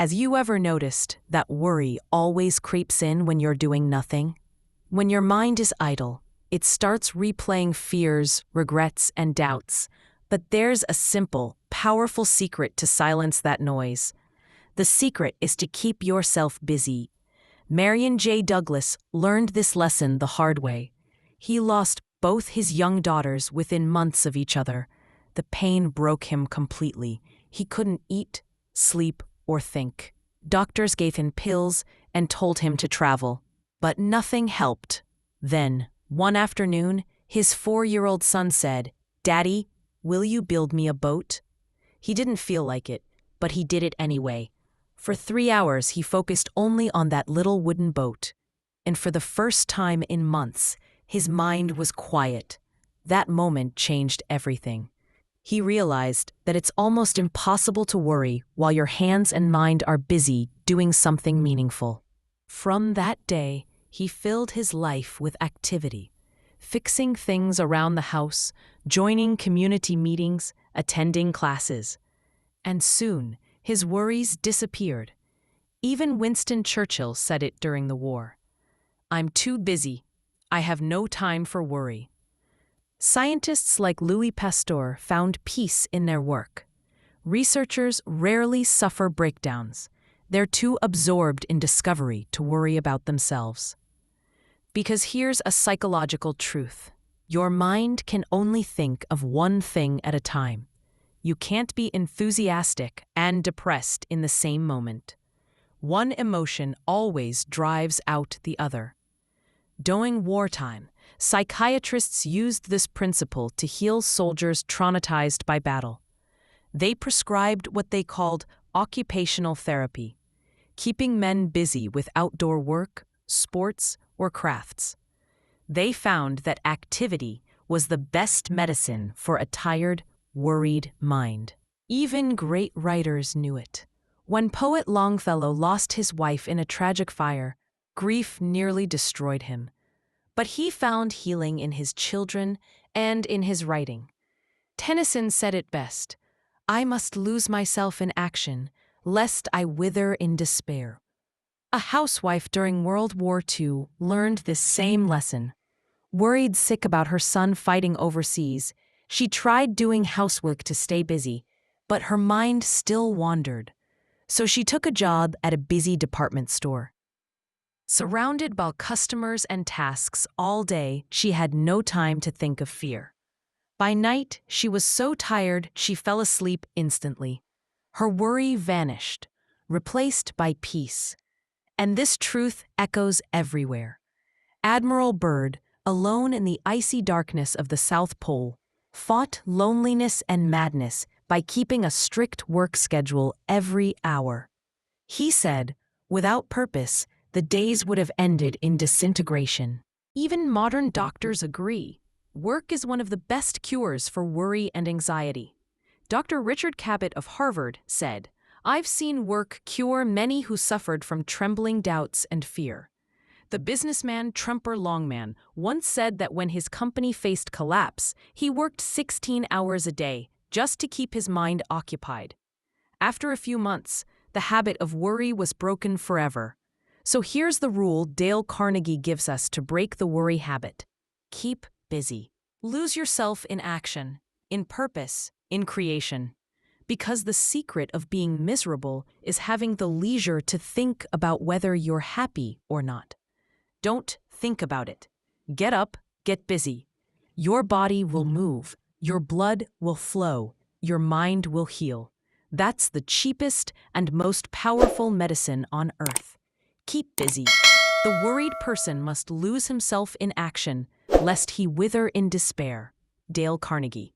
Has you ever noticed that worry always creeps in when you're doing nothing? When your mind is idle, it starts replaying fears, regrets, and doubts. But there's a simple, powerful secret to silence that noise. The secret is to keep yourself busy. Marion J. Douglas learned this lesson the hard way. He lost both his young daughters within months of each other. The pain broke him completely. He couldn't eat, sleep, or think. Doctors gave him pills and told him to travel, but nothing helped. Then, one afternoon, his 4-year-old son said, "Daddy, will you build me a boat?" He didn't feel like it, but he did it anyway. For 3 hours, he focused only on that little wooden boat. And for the first time in months, his mind was quiet. That moment changed everything. He realized that it's almost impossible to worry while your hands and mind are busy doing something meaningful. From that day, he filled his life with activity, fixing things around the house, joining community meetings, attending classes. And soon, his worries disappeared. Even Winston Churchill said it during the war. "I'm too busy. I have no time for worry." Scientists like Louis Pasteur found peace in their work. Researchers rarely suffer breakdowns. They're too absorbed in discovery to worry about themselves. Because here's a psychological truth. Your mind can only think of one thing at a time. You can't be enthusiastic and depressed in the same moment. One emotion always drives out the other. During wartime, psychiatrists used this principle to heal soldiers traumatized by battle. They prescribed what they called occupational therapy, keeping men busy with outdoor work, sports, or crafts. They found that activity was the best medicine for a tired, worried mind. Even great writers knew it. When poet Longfellow lost his wife in a tragic fire, grief nearly destroyed him. But he found healing in his children and in his writing. Tennyson said it best, "I must lose myself in action, lest I wither in despair." A housewife during World War II learned this same lesson. Worried sick about her son fighting overseas, she tried doing housework to stay busy, but her mind still wandered. So she took a job at a busy department store. Surrounded by customers and tasks all day, she had no time to think of fear. By night, she was so tired she fell asleep instantly. Her worry vanished, replaced by peace. And this truth echoes everywhere. Admiral Byrd, alone in the icy darkness of the South Pole, fought loneliness and madness by keeping a strict work schedule every hour. He said, without purpose, the days would have ended in disintegration. Even modern doctors agree. Work is one of the best cures for worry and anxiety. Dr. Richard Cabot of Harvard said, "I've seen work cure many who suffered from trembling doubts and fear." The businessman Tremper Longman once said that when his company faced collapse, he worked 16 hours a day just to keep his mind occupied. After a few months, the habit of worry was broken forever. So here's the rule Dale Carnegie gives us to break the worry habit. Keep busy. Lose yourself in action, in purpose, in creation. Because the secret of being miserable is having the leisure to think about whether you're happy or not. Don't think about it. Get up, get busy. Your body will move, your blood will flow, your mind will heal. That's the cheapest and most powerful medicine on earth. Keep busy. The worried person must lose himself in action, lest he wither in despair. Dale Carnegie.